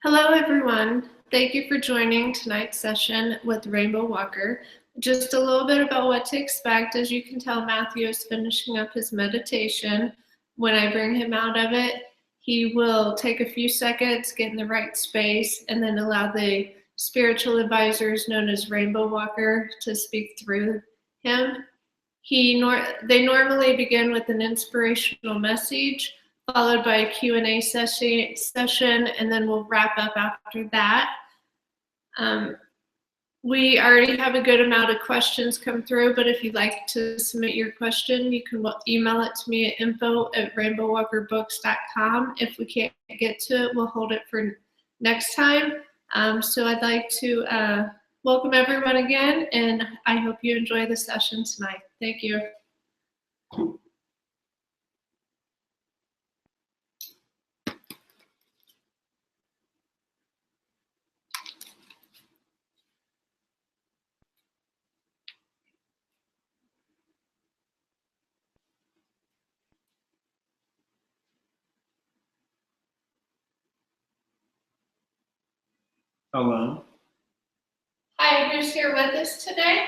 Hello, everyone. Thank you for joining tonight's session with Rainbow Walker. Just a little bit about what to expect. As you can tell, Matthew is finishing up his meditation. When I bring him out of it, he will take a few seconds, get in the right space, and then allow the spiritual advisors known as Rainbow Walker to speak through him. They normally begin with an inspirational message, followed by a Q&A session, and then we'll wrap up after that. We already have a good amount of questions come through, but if you'd like to submit your question, you can email it to me at info@rainbowwalkerbooks.com. If we can't get to it, we'll hold it for next time. So I'd like to welcome everyone again, and I hope you enjoy the session tonight. Thank you. Hello. Hi, who's here with us today?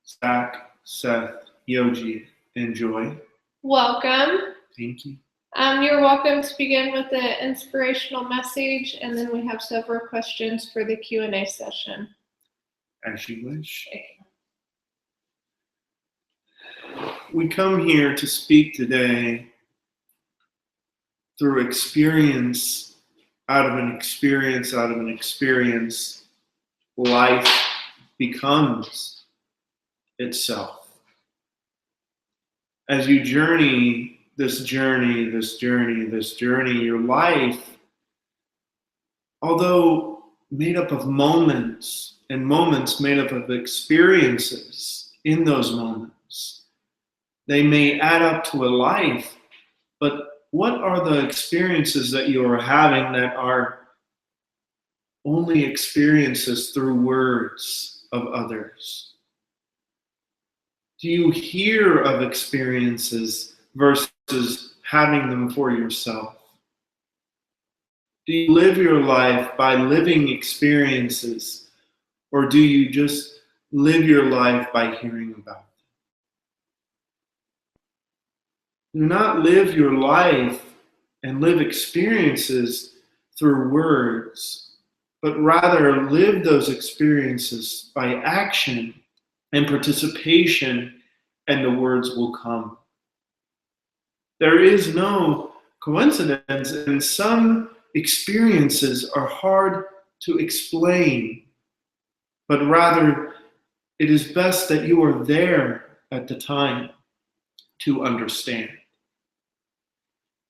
Zach, Seth, Yogi, and Joy. Welcome. Thank you. You're welcome to begin with the inspirational message, and then we have several questions for the Q&A session. As you wish. We come here to speak today through experience, out of an experience, life becomes itself. As you journey this journey, your life, although made up of moments and moments made up of experiences in those moments, they may add up to a life, but what are the experiences that you are having that are only experiences through words of others? Do you hear of experiences versus having them for yourself? Do you live your life by living experiences, or do you just live your life by hearing about them? Do not live your life and live experiences through words, but rather live those experiences by action and participation, and the words will come. There is no coincidence, and some experiences are hard to explain, but rather it is best that you are there at the time to understand.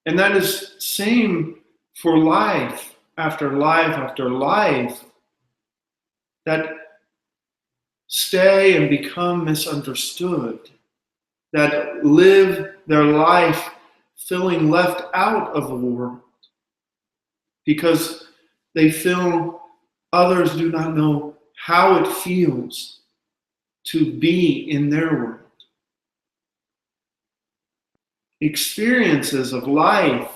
And that is same for life after life that stay and become misunderstood, that live their life feeling left out of the world because they feel others do not know how it feels to be in their world. Experiences of life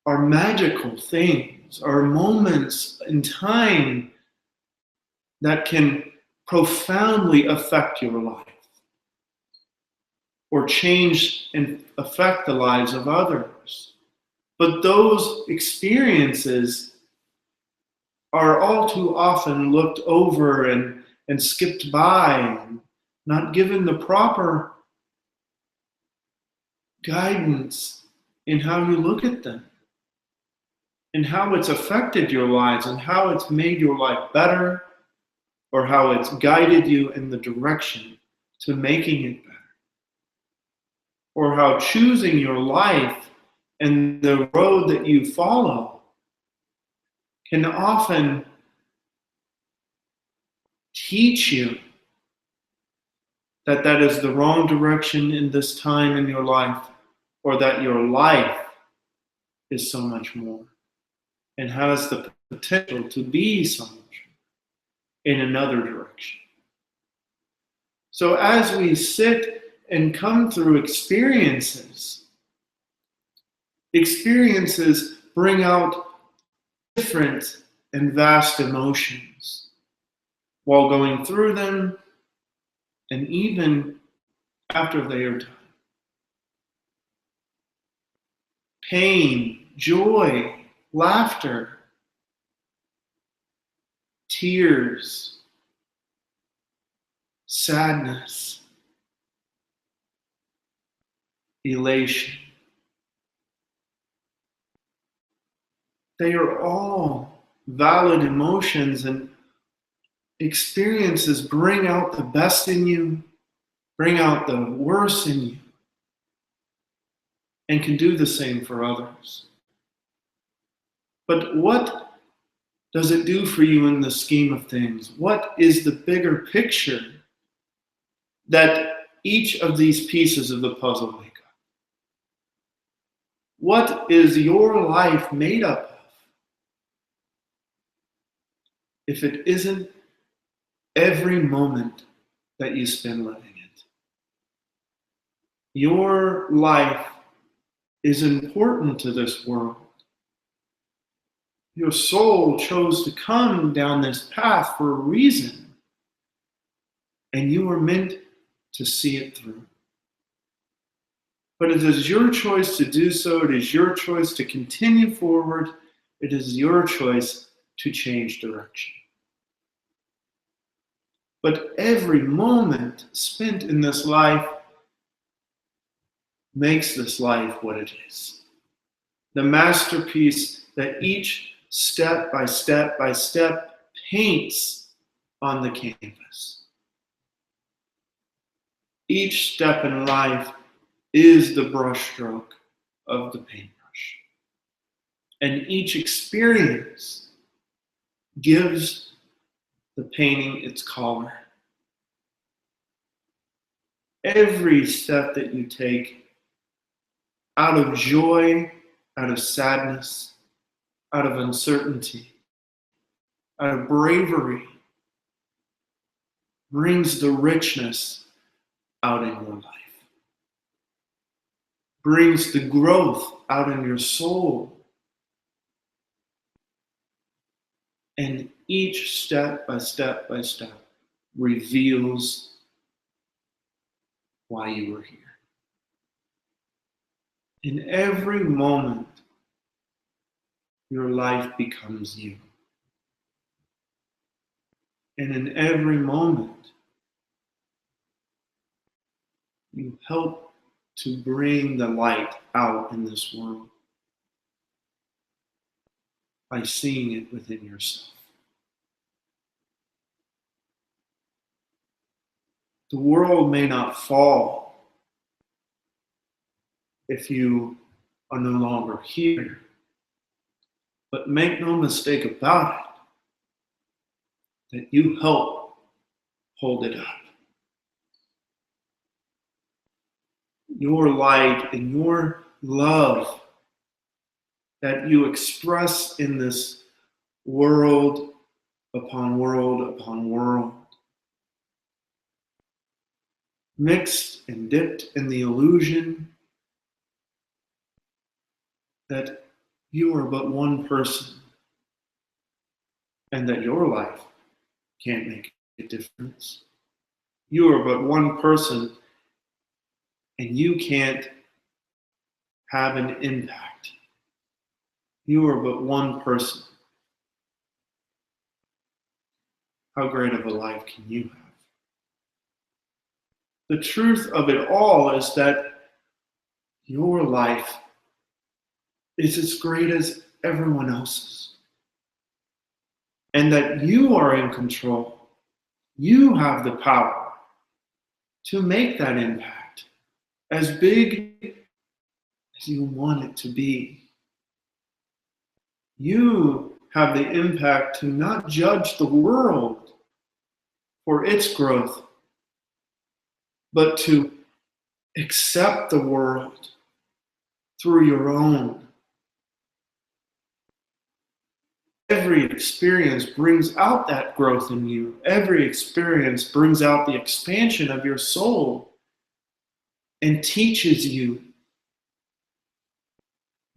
are magical things, are moments in time that can profoundly affect your life or change and affect the lives of others. But those experiences are all too often looked over and skipped by, and not given the proper guidance in how you look at them, and how it's affected your lives, and how it's made your life better, or how it's guided you in the direction to making it better, or how choosing your life and the road that you follow can often teach you that that is the wrong direction in this time in your life, or that your life is so much more and has the potential to be so much more in another direction. So as we sit and come through experiences bring out different and vast emotions while going through them and even after they are done. Pain, joy, laughter, tears, sadness, elation. They are all valid emotions, and experiences bring out the best in you, bring out the worst in you, and can do the same for others. But what does it do for you in the scheme of things? What is the bigger picture that each of these pieces of the puzzle make up? What is your life made up of if it isn't every moment that you spend living it? Your life is important to this world. Your soul chose to come down this path for a reason, and you were meant to see it through. But it is your choice to do so. It is your choice to continue forward. It is your choice to change direction. But every moment spent in this life makes this life what it is. The masterpiece that each step by step by step paints on the canvas. Each step in life is the brushstroke of the paintbrush. And each experience gives the painting its color. Every step that you take out of joy, out of sadness, out of uncertainty, out of bravery, brings the richness out in your life, brings the growth out in your soul. And each step by step by step reveals why you were here. In every moment, your life becomes you. And in every moment, you help to bring the light out in this world by seeing it within yourself. The world may not fall if you are no longer here, but make no mistake about it, that you help hold it up. Your light and your love that you express in this world upon world upon world, mixed and dipped in the illusion that you are but one person and that your life can't make a difference. You are but one person and you can't have an impact. You are but one person. How great of a life can you have? The truth of it all is that your life is as great as everyone else's. And that you are in control. You have the power to make that impact as big as you want it to be. You have the impact to not judge the world for its growth, but to accept the world through your own. Every experience brings out that growth in you. Every experience brings out the expansion of your soul and teaches you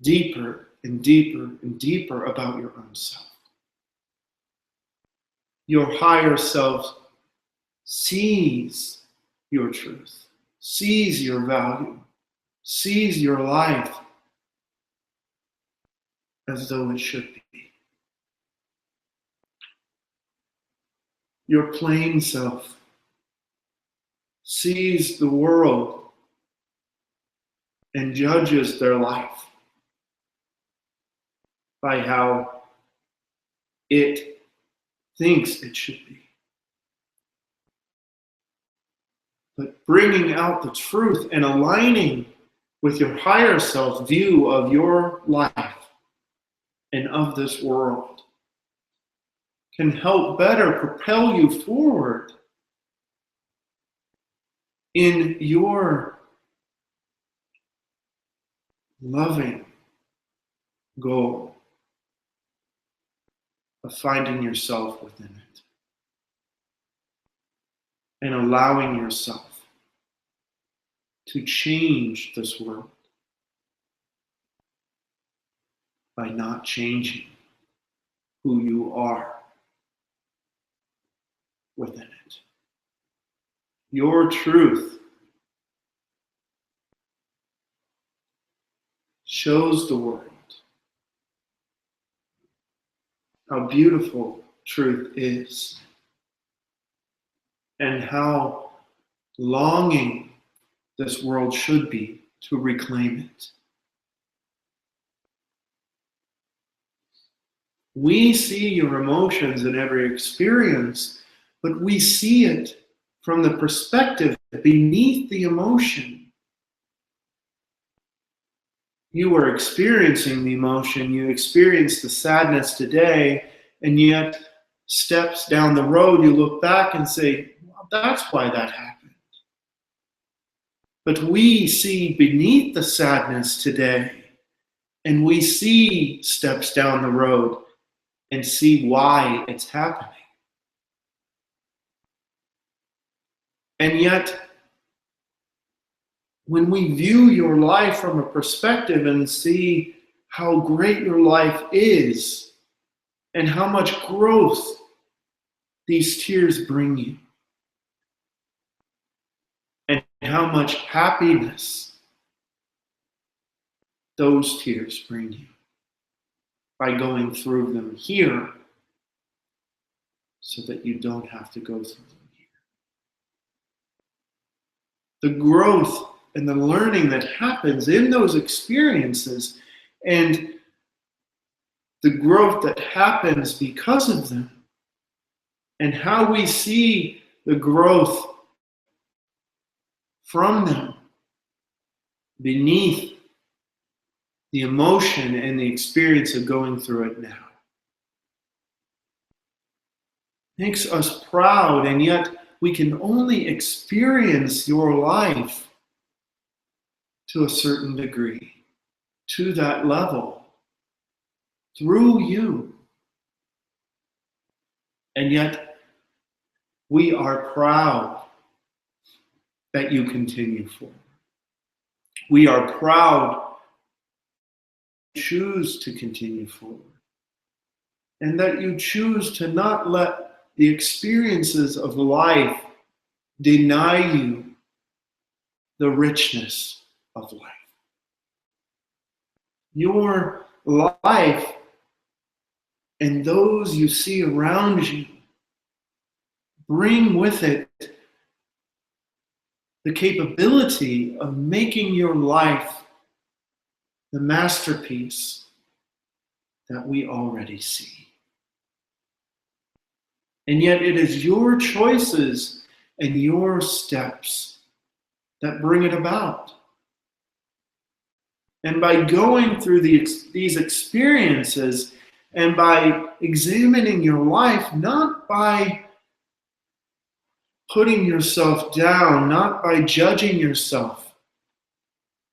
deeper and deeper about your own self. Your higher self sees your truth, sees your value, sees your life as though it should be. Your plain self sees the world and judges their life by how it thinks it should be. But bringing out the truth and aligning with your higher self view of your life and of this world can help better propel you forward in your loving goal of finding yourself within it and allowing yourself to change this world by not changing who you are within it. Your truth shows the world how beautiful truth is and how longing this world should be to reclaim it. We see your emotions in every experience, but we see it from the perspective beneath the emotion. You are experiencing the emotion, you experience the sadness today, and yet steps down the road, you look back and say, well, that's why that happened. But we see beneath the sadness today, and we see steps down the road and see why it's happening. And yet, when we view your life from a perspective and see how great your life is and how much growth these tears bring you, and how much happiness those tears bring you by going through them here so that you don't have to go through them here. The growth and the learning that happens in those experiences and the growth that happens because of them and how we see the growth from them beneath the emotion and the experience of going through it now makes us proud, and yet we can only experience your life to a certain degree, to that level, through you. And yet we are proud that you continue forward. We are proud you choose to continue forward, and that you choose to not let the experiences of life deny you the richness of life. Your life and those you see around you bring with it the capability of making your life the masterpiece that we already see. And yet it is your choices and your steps that bring it about. And by going through these experiences and by examining your life, not by putting yourself down, not by judging yourself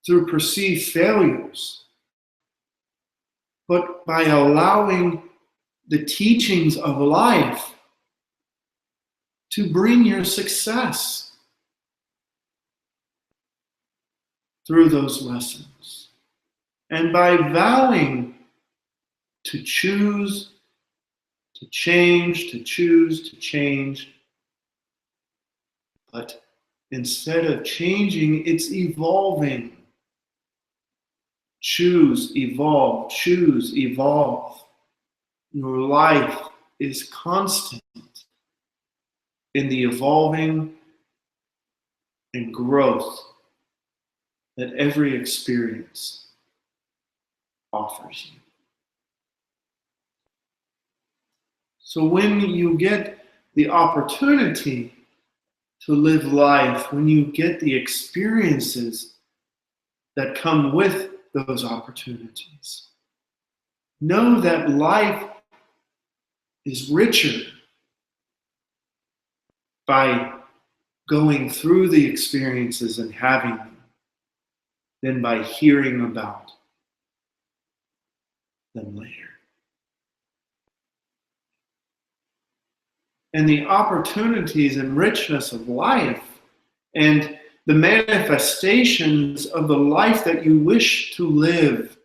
through perceived failures, but by allowing the teachings of life to bring your success through those lessons. And by vowing to choose to change, to choose to change. But instead of changing, it's evolving. Choose, evolve, choose, evolve. Your life is constant in the evolving and growth that every experience offers you. So when you get the opportunity to live life, when you get the experiences that come with those opportunities, know that life is richer by going through the experiences and having them than by hearing about them later. And the opportunities and richness of life and the manifestations of the life that you wish to live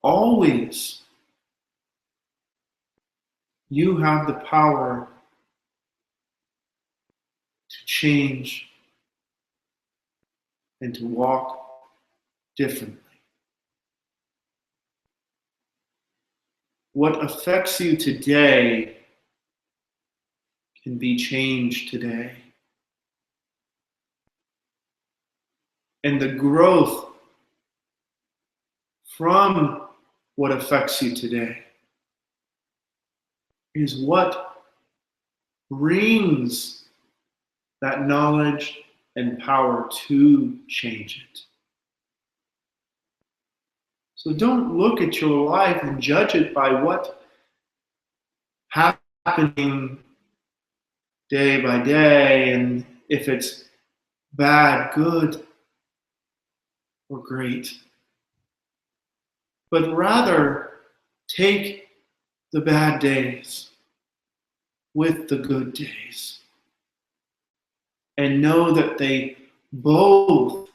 always, you have the power to change and to walk differently. What affects you today can be changed today. And the growth from what affects you today is what brings that knowledge and power to change it. So don't look at your life and judge it by what happening day by day, and if it's bad, good, or great. But rather, take the bad days with the good days and know that they all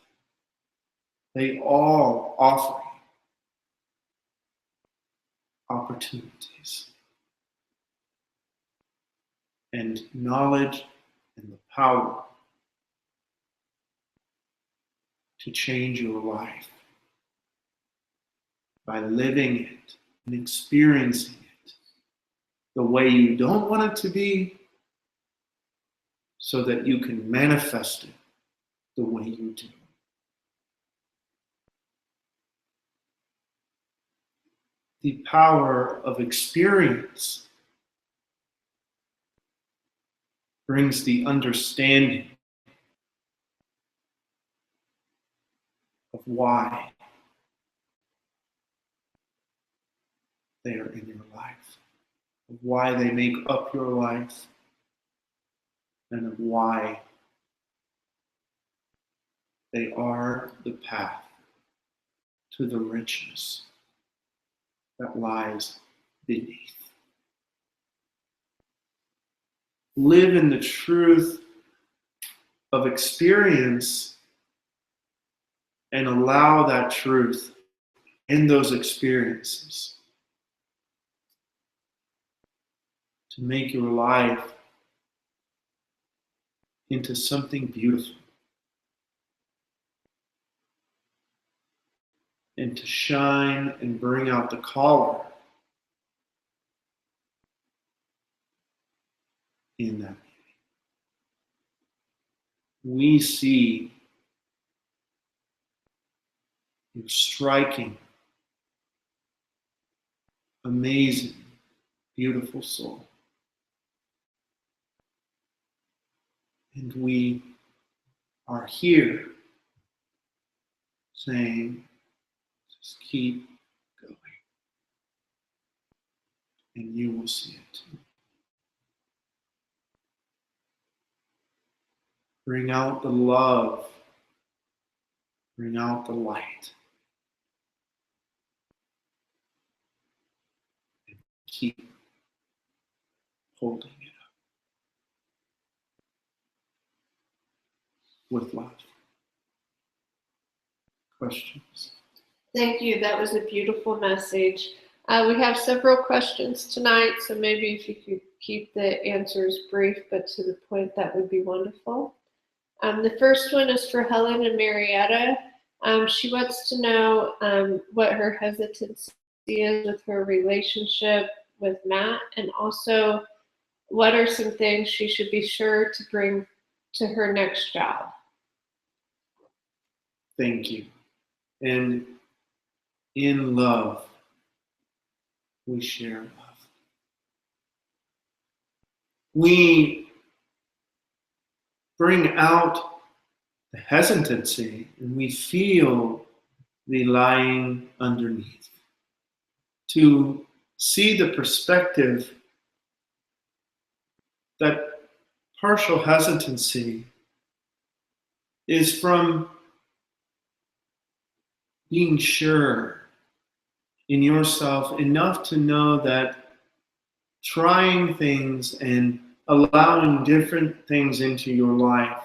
offer opportunities and knowledge and the power to change your life by living it and experiencing it the way you don't want it to be, so that you can manifest it the way you do. The power of experience brings the understanding of why they are in your life, of why they make up your life, and of why they are the path to the richness that lies beneath. Live in the truth of experience and allow that truth in those experiences to make your life into something beautiful and to shine and bring out the color in that. We see your striking, amazing, beautiful soul. And we are here saying, just keep going. And you will see it too. Bring out the love. Bring out the light. And keep holding it up with love. Questions? Thank you. That was a beautiful message. We have several questions tonight, so maybe if you could keep the answers brief but to the point, that would be wonderful. The first one is for Helen and Marietta. She wants to know what her hesitancy is with her relationship with Matt, and also what are some things she should be sure to bring to her next job. Thank you. And in love, we share love. We bring out the hesitancy and we feel the lying underneath. To see the perspective that partial hesitancy is from being sure in yourself enough to know that trying things and allowing different things into your life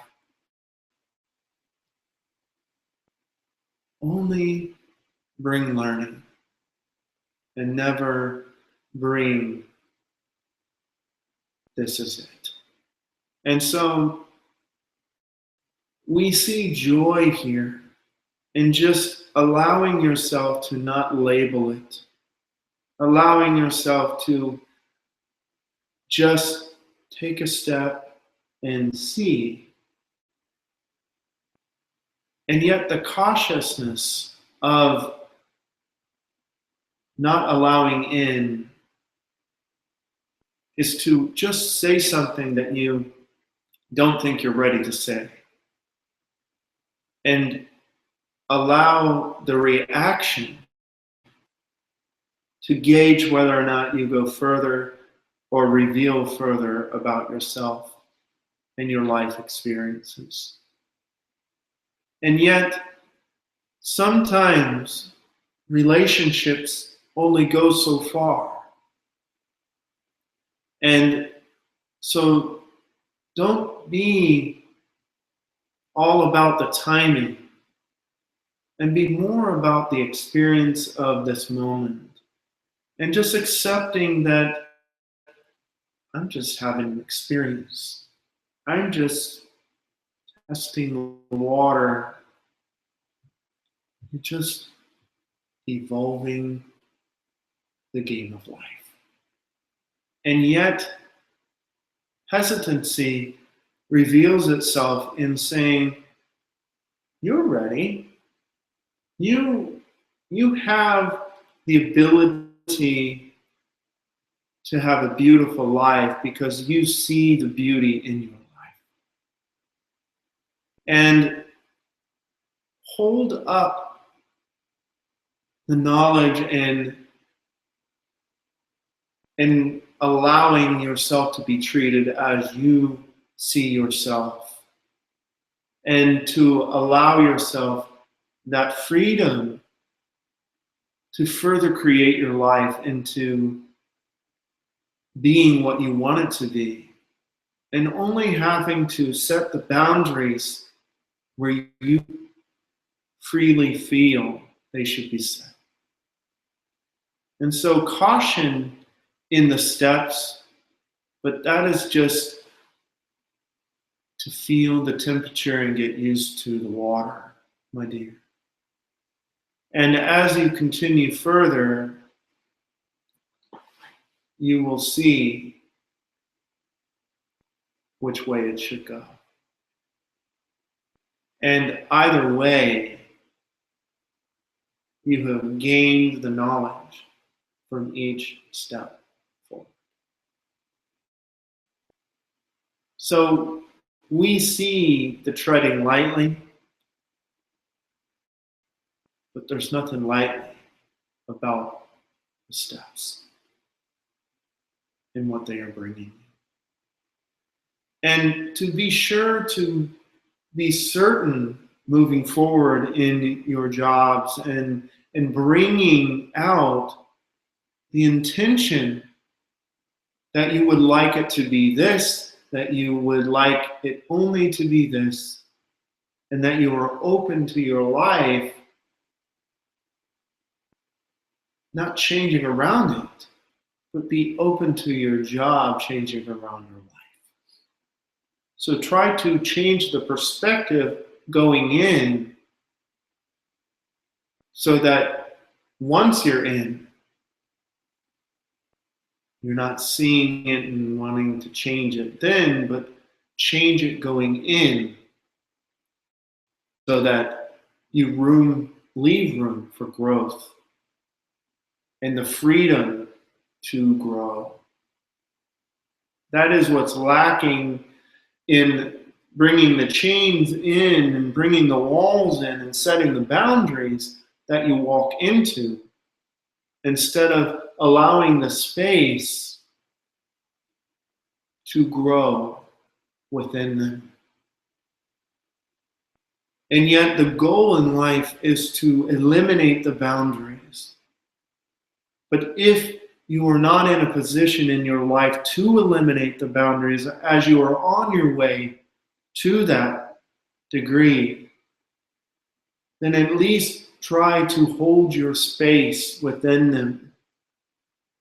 only bring learning and never bring this is it. And so we see joy here in just allowing yourself to not label it, allowing yourself to just take a step and see. And yet the cautiousness of not allowing in is to just say something that you don't think you're ready to say. And allow the reaction to gauge whether or not you go further or reveal further about yourself and your life experiences. And yet, sometimes relationships only go so far. And so don't be all about the timing and be more about the experience of this moment and just accepting that I'm just having an experience. I'm just testing the water. You're just evolving the game of life. And yet, hesitancy reveals itself in saying, you're ready. You have the ability to have a beautiful life because you see the beauty in your life. And hold up the knowledge and allowing yourself to be treated as you see yourself, and to allow yourself that freedom to further create your life into being what you want it to be, and only having to set the boundaries where you freely feel they should be set. And so caution in the steps, but that is just to feel the temperature and get used to the water, my dear. And as you continue further, you will see which way it should go. And either way, you have gained the knowledge from each step forward. So we see the treading lightly, but there's nothing lightly about the steps and what they are bringing. And to be sure to be certain moving forward in your jobs and bringing out the intention that you would like it to be this, that you would like it only to be this, and that you are open to your life not changing around it, but be open to your job changing around your life. So try to change the perspective going in so that once you're in, you're not seeing it and wanting to change it then, but change it going in so that you leave room for growth and the freedom to grow. That is what's lacking in bringing the chains in and bringing the walls in and setting the boundaries that you walk into, instead of allowing the space to grow within them. And yet the goal in life is to eliminate the boundaries. But if you are not in a position in your life to eliminate the boundaries as you are on your way to that degree, then at least try to hold your space within them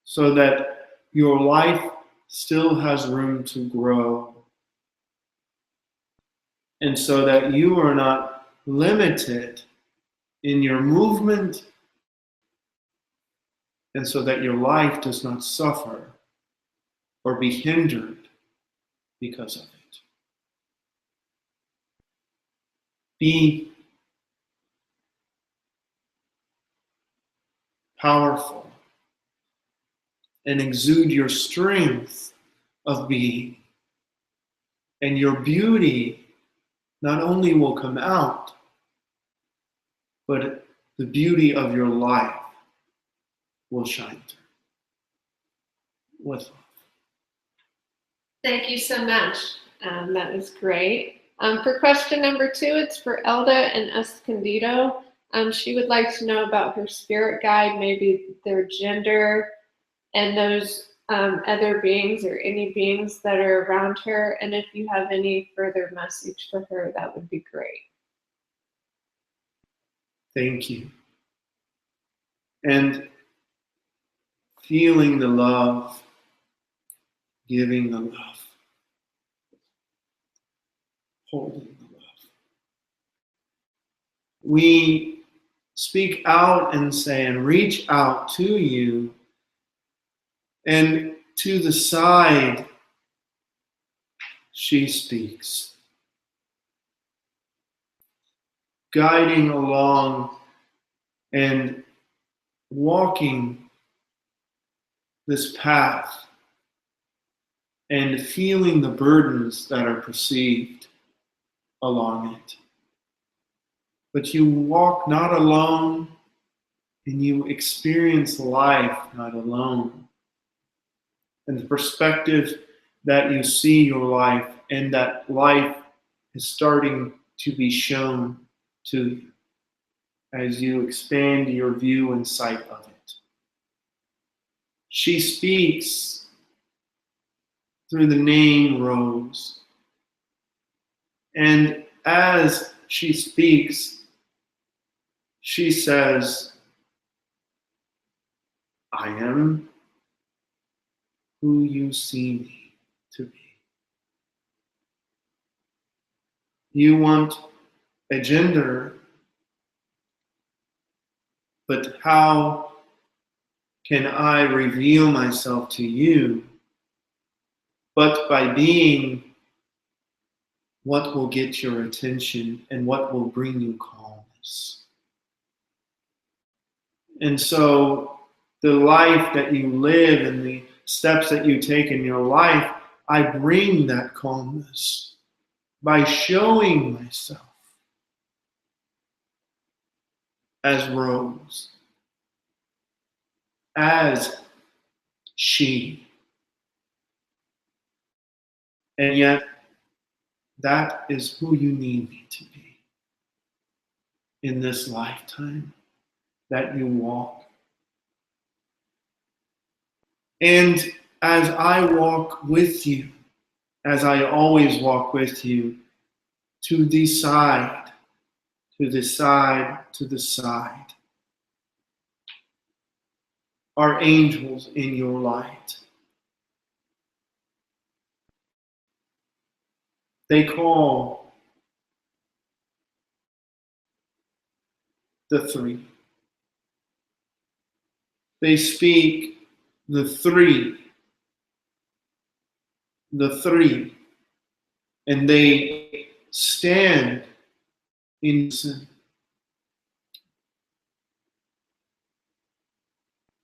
so that your life still has room to grow, and so that you are not limited in your movement, and so that your life does not suffer or be hindered because of it. Be powerful and exude your strength of being, and your beauty not only will come out, but the beauty of your life will shine through. With love. Thank you so much. That was great. For question number 2, it's for Elda in Escondido. She would like to know about her spirit guide, maybe their gender, and those other beings or any beings that are around her. And if you have any further message for her, that would be great. Thank you. And feeling the love, giving the love, holding the love. We speak out and say and reach out to you, and to the side she speaks, guiding along and walking this path and feeling the burdens that are perceived along it. But you walk not alone, and you experience life not alone. And the perspective that you see your life, and that life is starting to be shown to you as you expand your view and sight of it. She speaks through the name Rose. And as she speaks, she says, I am who you see me to be. You want a gender, but how can I reveal myself to you but by being what will get your attention and what will bring you calmness? And so the life that you live and the steps that you take in your life, I bring that calmness by showing myself as Rose, as she. And yet, that is who you need me to be in this lifetime that you walk. And as I walk with you, as I always walk with you, to the side, to the side, to the side, are angels in your light. They call the three. They speak the three, and they stand in sin.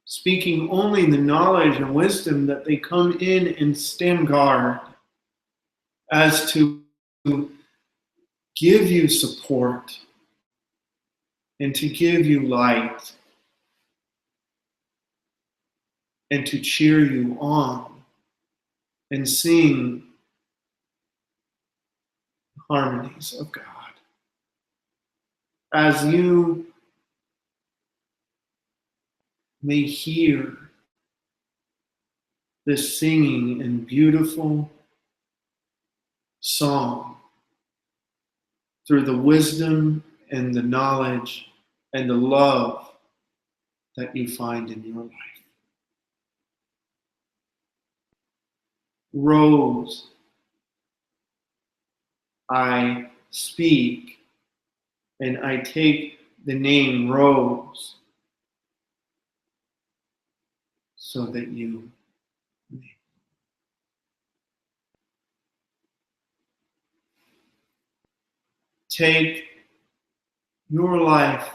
Speaking only the knowledge and wisdom that they come in and stand guard as to give you support and to give you light and to cheer you on and sing harmonies of God. As you may hear this singing and beautiful song through the wisdom and the knowledge and the love that you find in your life. Rose, I speak and I take the name Rose so that you may. Take your life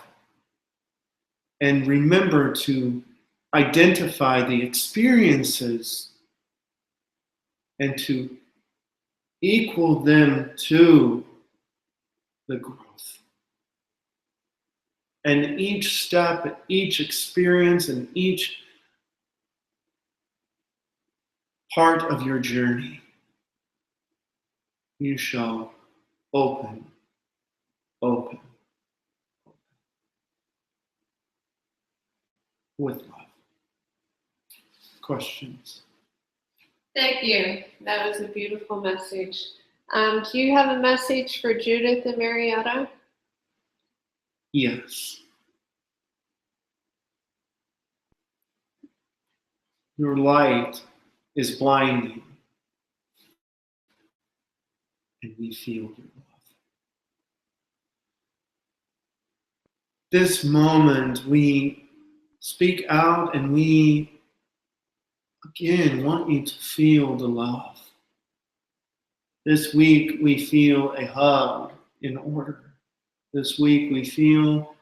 and remember to identify the experiences and to equal them to the growth. And each step, each experience, and each part of your journey, you shall open with love. Questions? Thank you. That was a beautiful message. Do you have a message for Judith and Marietta? Yes. Your light is blinding, and we feel your love. This moment, we speak out and we again want you to feel the love. This week, we feel a hug in order. This week, we feel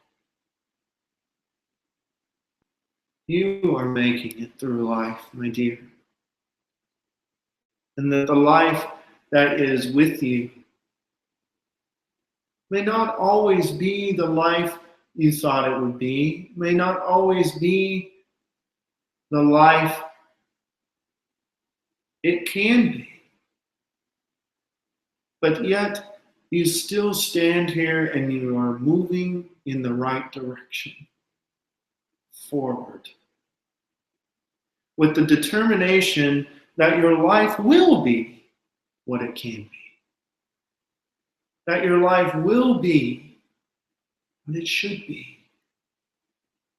you are making it through life, my dear. And that the life that is with you may not always be the life you thought it would be, may not always be the life it can be. But yet, you still stand here and you are moving in the right direction, forward, with the determination that your life will be what it can be, that your life will be what it should be,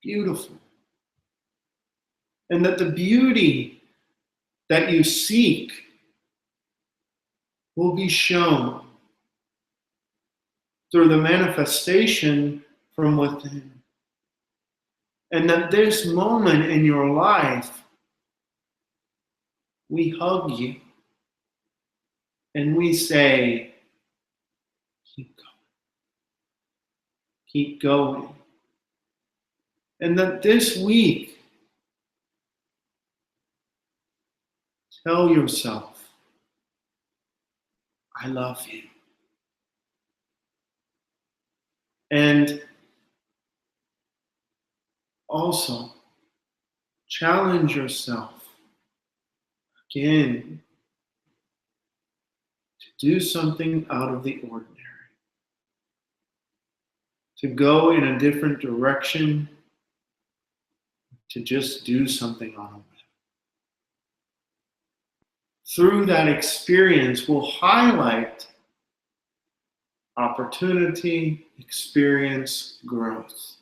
beautiful, and that the beauty that you seek will be shown through the manifestation from within. And that this moment in your life, we hug you and we say, keep going. Keep going. And that this week, tell yourself, I love you. And also, challenge yourself again to do something out of the ordinary, to go in a different direction, to just do something on a whim. Through that experience, we'll highlight opportunity, experience, growth.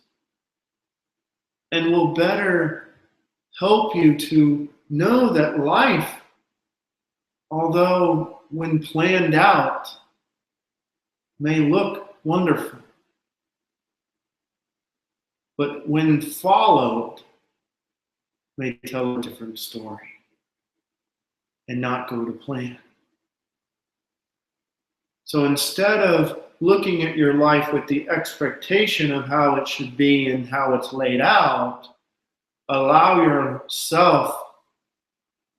And we'll better help you to know that life, although when planned out, may look wonderful, but when followed, may tell a different story and not go to plan. So instead of looking at your life with the expectation of how it should be and how it's laid out, allow yourself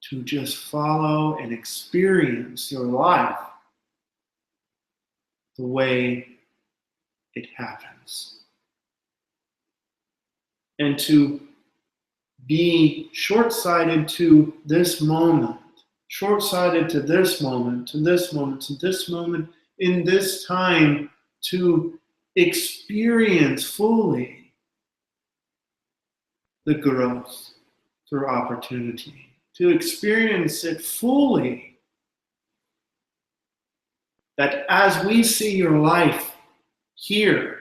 to just follow and experience your life the way it happens. And to be short-sighted to this moment, short-sighted to this moment, to this moment, to this moment, in this time, to experience fully the growth through opportunity, to experience it fully. That as we see your life here,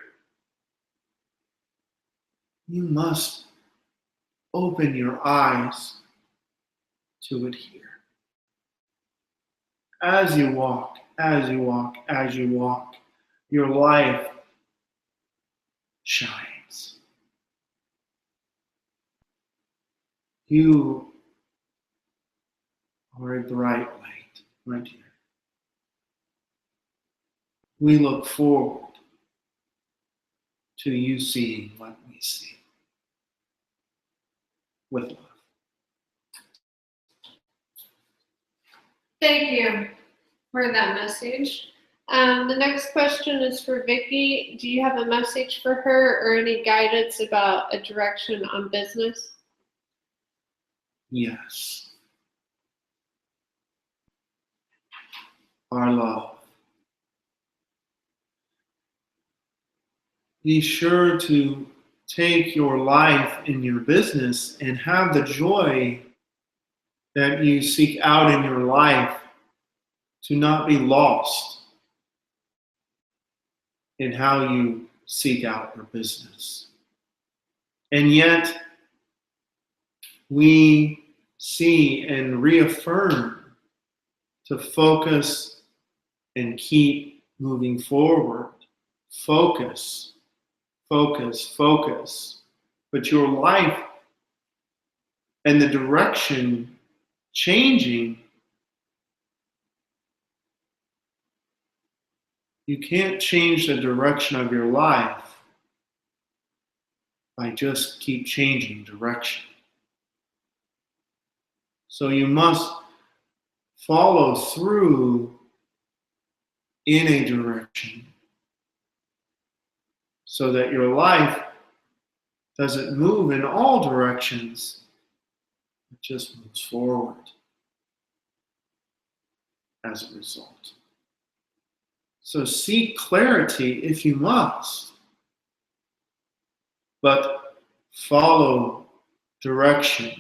you must open your eyes to it here. As you walk, as you walk, as you walk, your life shines. You are a bright light, my dear. We look forward to you seeing what we see. With love. Thank you for that message. The next question is for Vicki. Do you have a message for her or any guidance about a direction on business? Yes. Our love. Be sure to take your life in your business and have the joy that you seek out in your life to not be lost in how you seek out your business. And yet, we see and reaffirm to focus and keep moving forward. Focus. Focus, focus. But your life and the direction changing, you can't change the direction of your life by just keep changing direction. So you must follow through in a direction so that your life doesn't move in all directions, it just moves forward as a result. So seek clarity if you must, but follow direction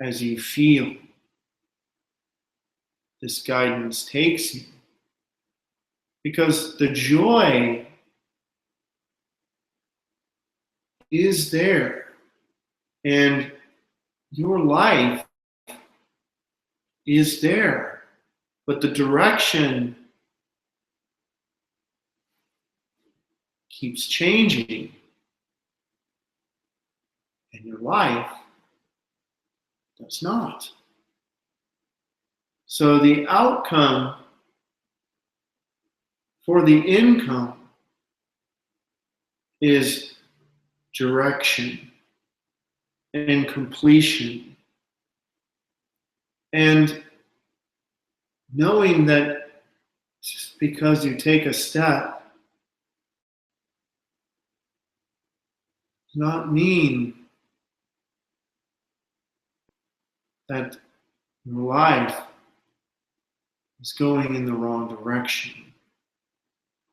as you feel this guidance takes you. Because the joy is there, and your life is there, but the direction keeps changing, and your life does not. So the outcome for the income is direction and completion. And knowing that just because you take a step does not mean that your life is going in the wrong direction.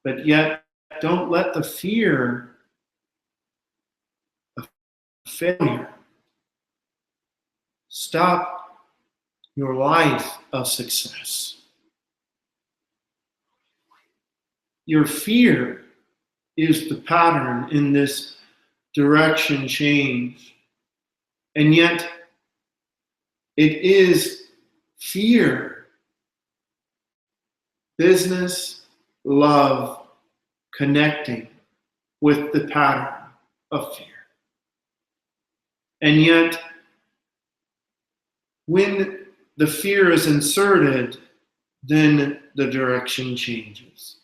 But yet, don't let the fear of failure stop your life of success. Your fear is the pattern in this direction change And yet, it is fear, business, love, connecting with the pattern of fear. And yet, when the fear is inserted, then the direction changes.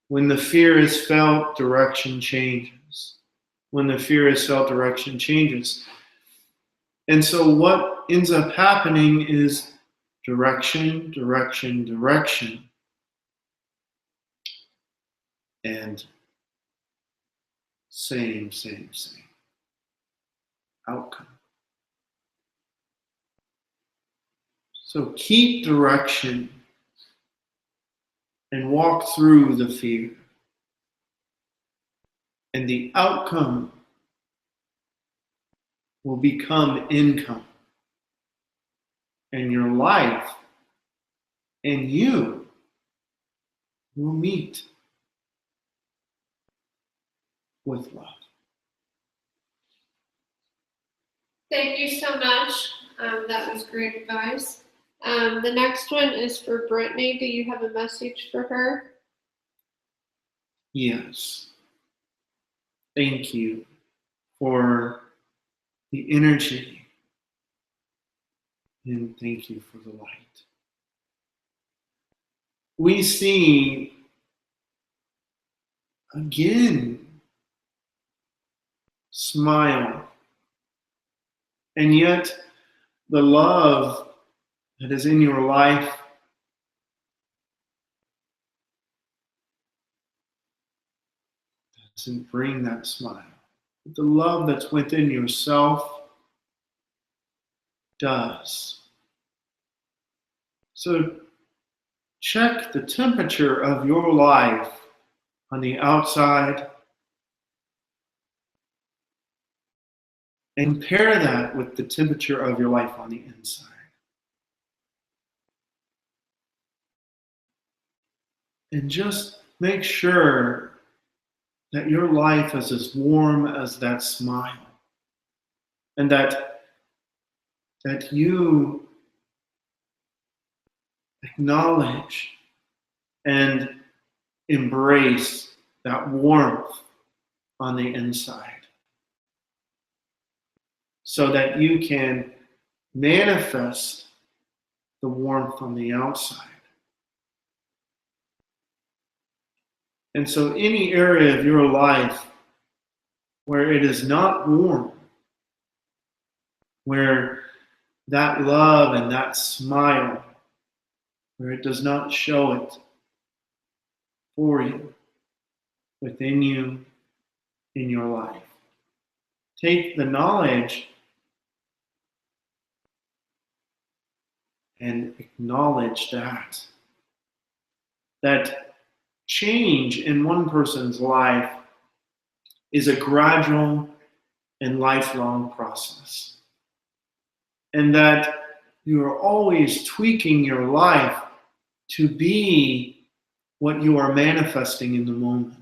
When the fear is felt, direction changes. When the fear is felt, direction changes. And so what ends up happening is direction, direction, direction. And same outcome. So keep direction and walk through the fear. And the outcome will become income. And your life and you will meet with love. Thank you so much. That was great advice. The next one is for Brittany. Do you have a message for her? Yes. Thank you for the energy, and thank you for the light. We see again, smile, and yet the love that is in your life doesn't bring that smile. But the love that's within yourself does. So check the temperature of your life on the outside and compare that with the temperature of your life on the inside. And just make sure that your life is as warm as that smile, and that you acknowledge and embrace that warmth on the inside, so that you can manifest the warmth on the outside. And so any area of your life where it is not warm, where that love and that smile, where it does not show it for you, within you, in your life, take the knowledge and acknowledge that change in one person's life is a gradual and lifelong process. And that you are always tweaking your life to be what you are manifesting in the moment.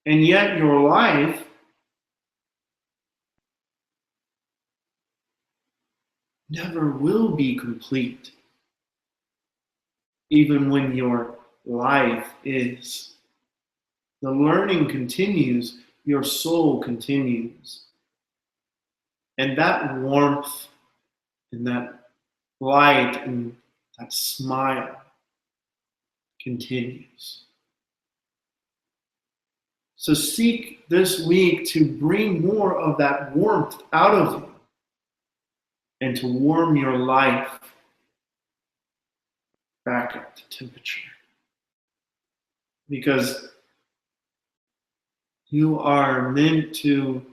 And yet your life never will be complete, even when your life is. The learning continues, your soul continues. And that warmth and that light and that smile continues. So seek this week to bring more of that warmth out of you and to warm your life back up to temperature. Because you are meant to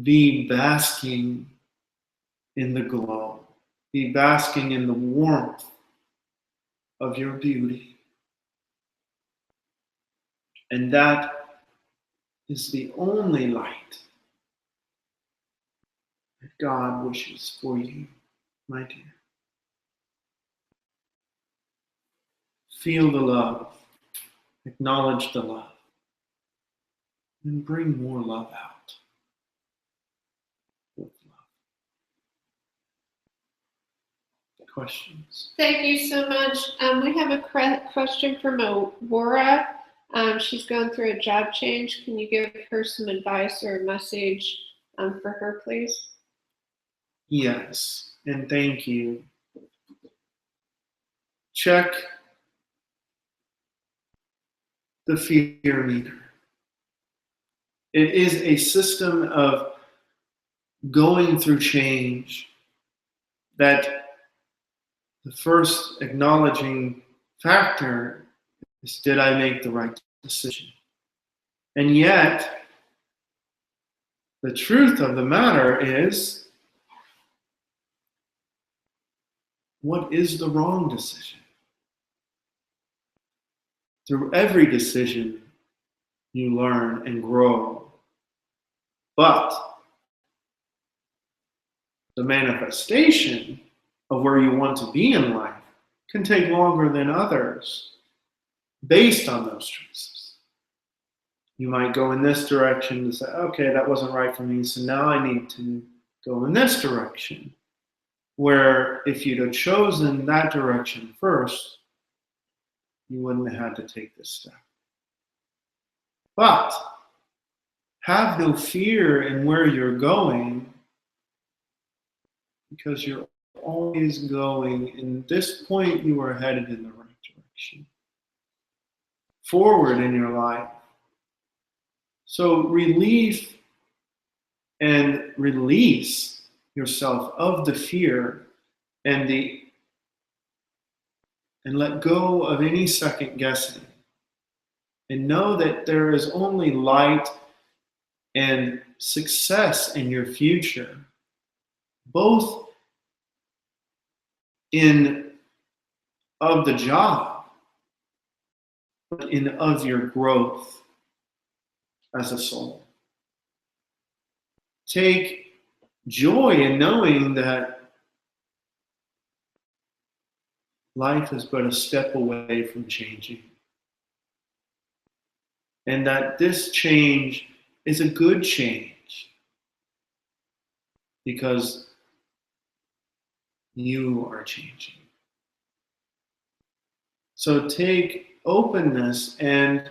be basking in the glow, be basking in the warmth of your beauty. And that is the only light that God wishes for you, my dear. Feel the love, acknowledge the love, and bring more love out with love. questions. Thank you so much. We have a question from Aurora. She's going through a job change. Can you give her some advice or a message for her, please? Yes, and thank you. Check the fear meter. It is a system of going through change that the first acknowledging factor is, did I make the right decision? And yet, the truth of the matter is, what is the wrong decision? Through every decision, you learn and grow. But the manifestation of where you want to be in life can take longer than others based on those choices. You might go in this direction to say, okay, that wasn't right for me, so now I need to go in this direction. Where if you'd have chosen that direction first, you wouldn't have had to take this step. But have no fear in where you're going, because you're always going. In this point, you are headed in the right direction, forward in your life. So relief and release yourself of the fear and let go of any second guessing, and know that there is only light and success in your future, both in of the job, but in of your growth as a soul. Take joy in knowing that life is but a step away from changing, and that this change is a good change because you are changing. So take openness and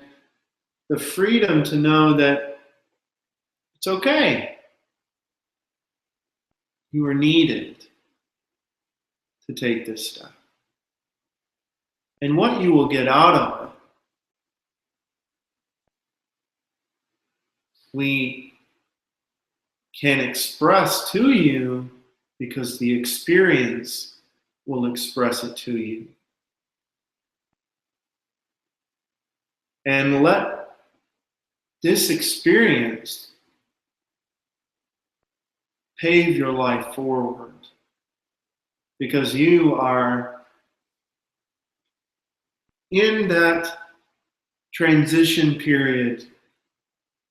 the freedom to know that it's okay. You are needed to take this step. And what you will get out of it, we can express to you because the experience will express it to you. And let this experience pave your life forward, because you are in that transition period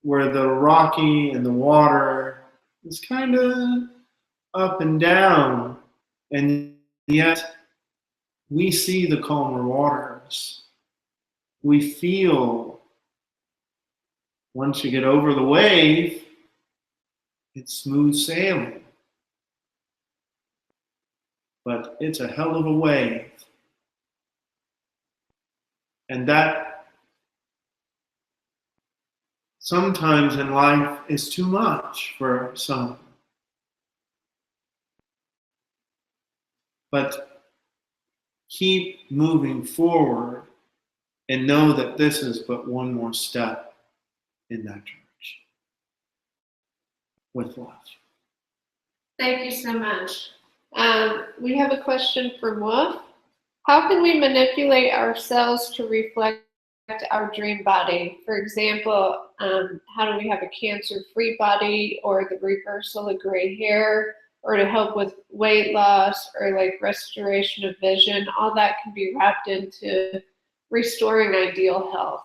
where the rocky and the water is kind of up and down, and yet we see the calmer waters. We feel once you get over the wave, it's smooth sailing. But it's a hell of a wave. And that sometimes in life is too much for some. But keep moving forward and know that this is but one more step in that direction. With love. Thank you so much. We have a question from Wolf. How can we manipulate ourselves to reflect our dream body? For example, how do we have a cancer-free body, or the reversal of gray hair, or to help with weight loss, or like restoration of vision? All that can be wrapped into restoring ideal health.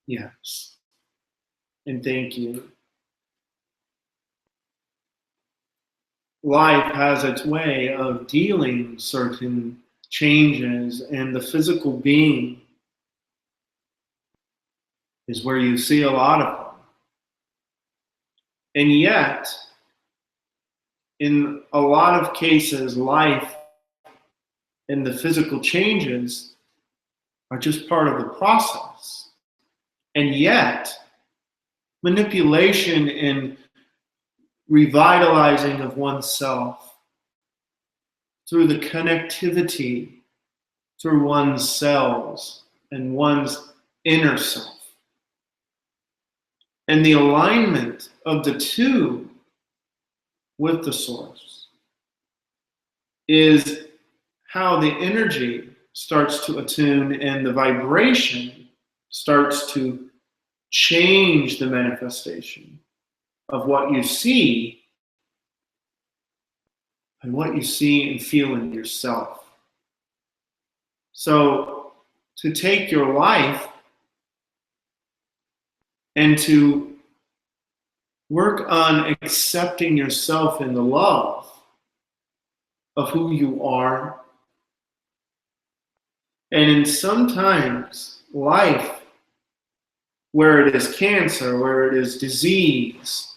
Yes. And thank you. Life has its way of dealing certain changes, and the physical being is where you see a lot of them. And yet, in a lot of cases, life and the physical changes are just part of the process. And yet, manipulation and revitalizing of oneself through the connectivity through one's cells and one's inner self, and the alignment of the two with the source is how the energy starts to attune and the vibration starts to change the manifestation of what you see and what you see and feel in yourself. So to take your life and to work on accepting yourself in the love of who you are. And in sometimes life, where it is cancer, where it is disease,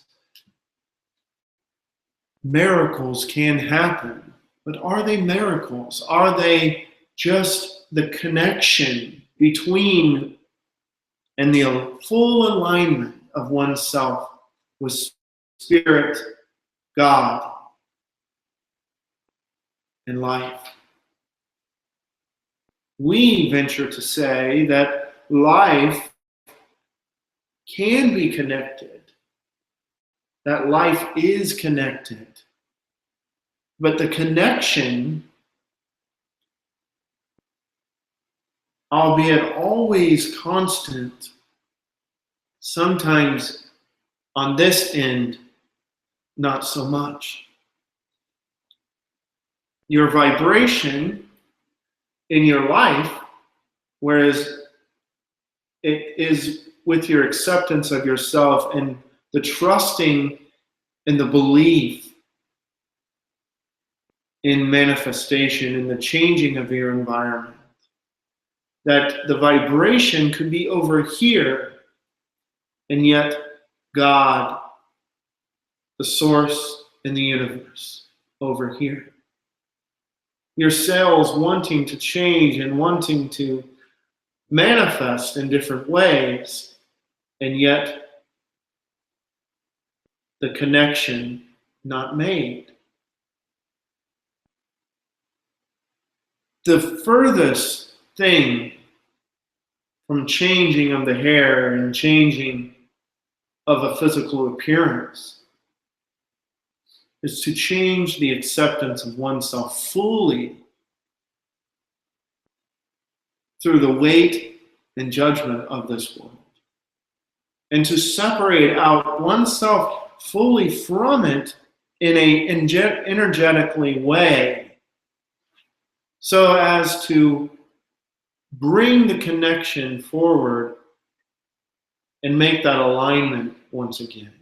miracles can happen. But are they miracles? Are they just the connection between and the full alignment of oneself with Spirit, God, and life? We venture to say that life can be connected, that life is connected, but the connection, albeit always constant, sometimes on this end, not so much. Your vibration in your life, whereas it is with your acceptance of yourself and the trusting and the belief in manifestation and the changing of your environment, that the vibration could be over here, and yet God, the source in the universe, over here. Your cells wanting to change and wanting to manifest in different ways, and yet the connection not made. The furthest thing from changing of the hair and changing of a physical appearance is to change the acceptance of oneself fully through the weight and judgment of this world, and to separate out oneself fully from it in an energetically way, so as to bring the connection forward and make that alignment once again.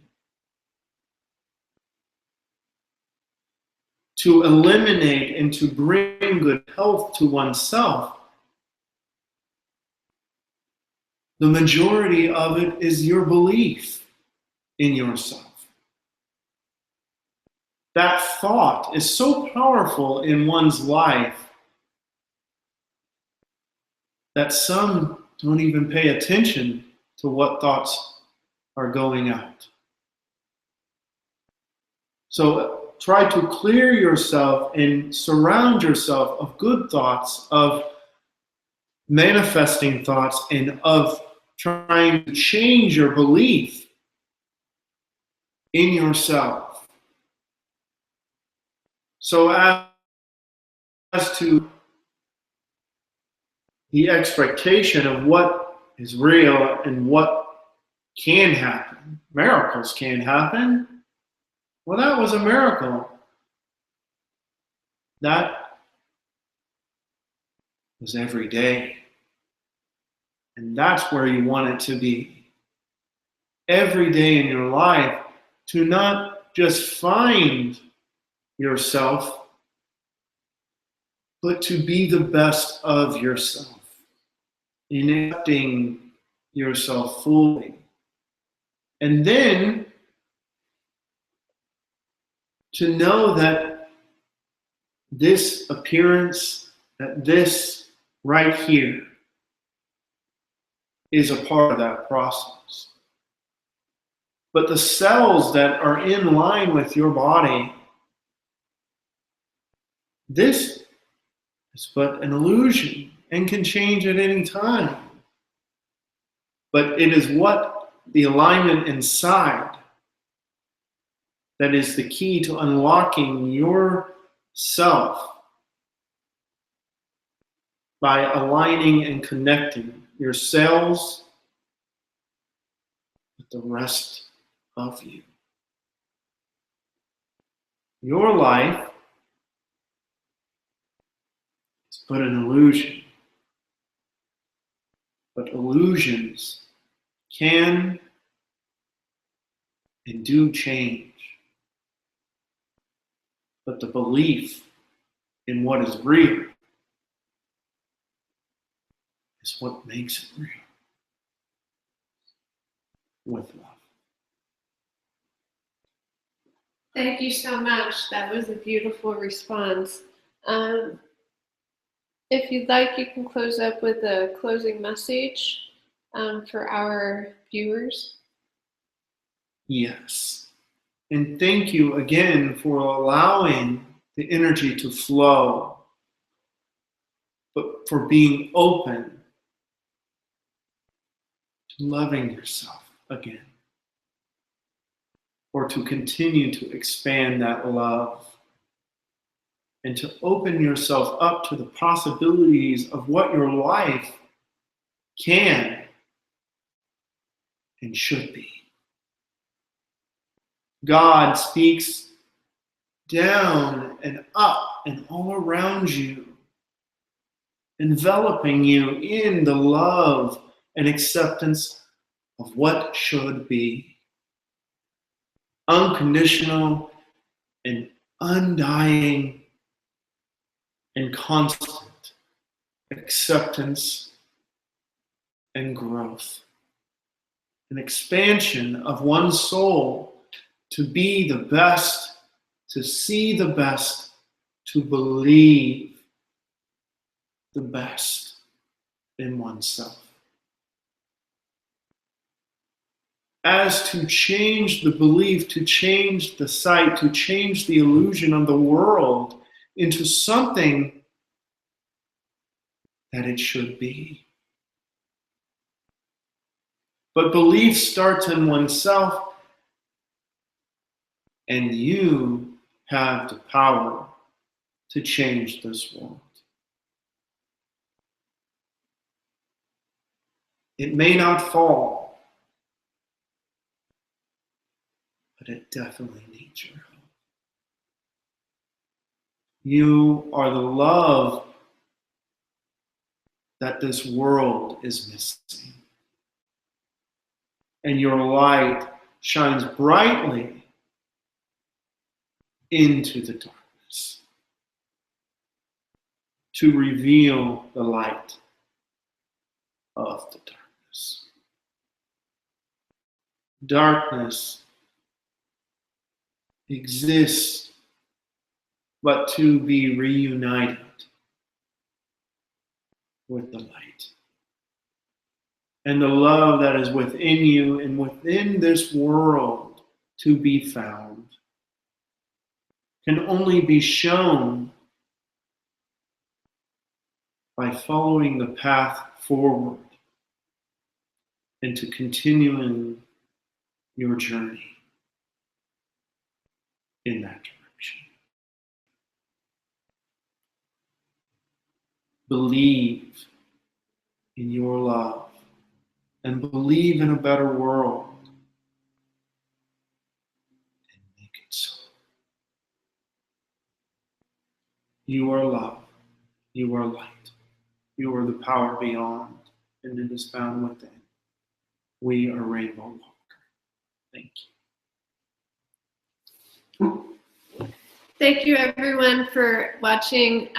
To eliminate and to bring good health to oneself, the majority of it is your belief in yourself. That thought is so powerful in one's life that some don't even pay attention to what thoughts are going out. So try to clear yourself and surround yourself of good thoughts, of manifesting thoughts, and of trying to change your belief in yourself. So as to the expectation of what is real and what can happen. Miracles can happen. Well, that was a miracle. That was every day. And that's where you want it to be. Every day in your life, to not just find yourself, but to be the best of yourself, in accepting yourself fully. And then to know that this appearance that this right here is a part of that process. But the cells that are in line with your body, this is but an illusion and can change at any time. But it is what the alignment inside that is the key to unlocking yourself by aligning and connecting your cells with the rest of you. Your life is but an illusion, but illusions can and do change. But the belief in what is real is what makes it real. With love. Thank you so much. That was a beautiful response. If you'd like, you can close up with a closing message for our viewers. Yes. And thank you again for allowing the energy to flow, but for being open to loving yourself again, or to continue to expand that love and to open yourself up to the possibilities of what your life can and should be. God speaks down and up and all around you, enveloping you in the love and acceptance of what should be. Unconditional and undying and constant acceptance and growth. An expansion of one's soul to be the best, to see the best, to believe the best in oneself. As to change the belief, to change the sight, to change the illusion of the world into something that it should be. But belief starts in oneself, and you have the power to change this world. It may not fall, but it definitely needs your help. You are the love that this world is missing. And your light shines brightly into the darkness to reveal the light of the darkness. Darkness exists but to be reunited with the light. And the love that is within you and within this world to be found can only be shown by following the path forward and to continuing your journey in that direction. Believe in your love and believe in a better world and make it so. You are love. You are light. You are the power beyond, and it is found within. We are Rainbow Walker. Thank you. Thank you, everyone, for watching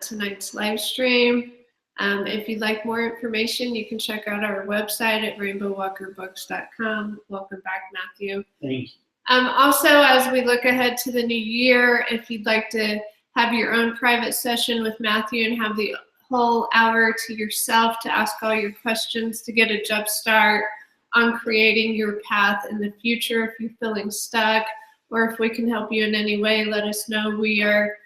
tonight's live stream. If you'd like more information, you can check out our website at rainbowwalkerbooks.com. Welcome back, Matthew. Thank you. Also, as we look ahead to the new year, if you'd like to have your own private session with Matthew and have the whole hour to yourself to ask all your questions to get a jump start on creating your path in the future. If you're feeling stuck or if we can help you in any way, let us know. We are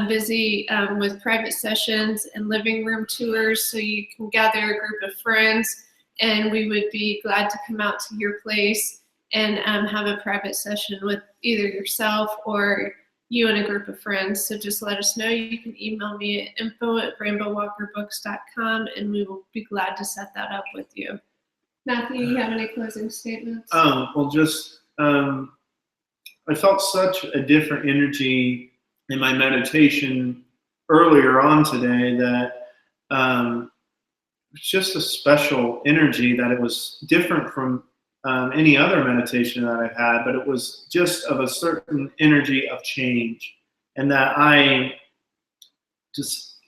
busy with private sessions and living room tours, so you can gather a group of friends, and we would be glad to come out to your place and have a private session with either yourself or you and a group of friends. So just let us know. You can email me at info@rainbowwalkerbooks.com, and we will be glad to set that up with you. Matthew, you have any closing statements? Well, just I felt such a different energy in my meditation earlier on today that it's just a special energy, that it was different from any other meditation that I've had, but it was just of a certain energy of change, and that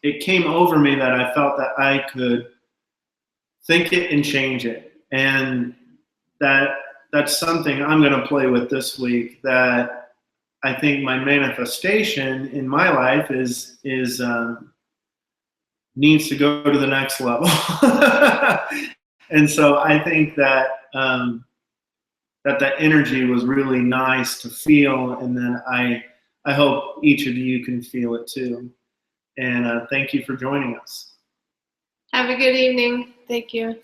it came over me that I felt that I could think it and change it, and that's something I'm going to play with this week. That I think my manifestation in my life is needs to go to the next level. And so I think that that energy was really nice to feel, and then I hope each of you can feel it too. And thank you for joining us. Have a good evening. Thank you.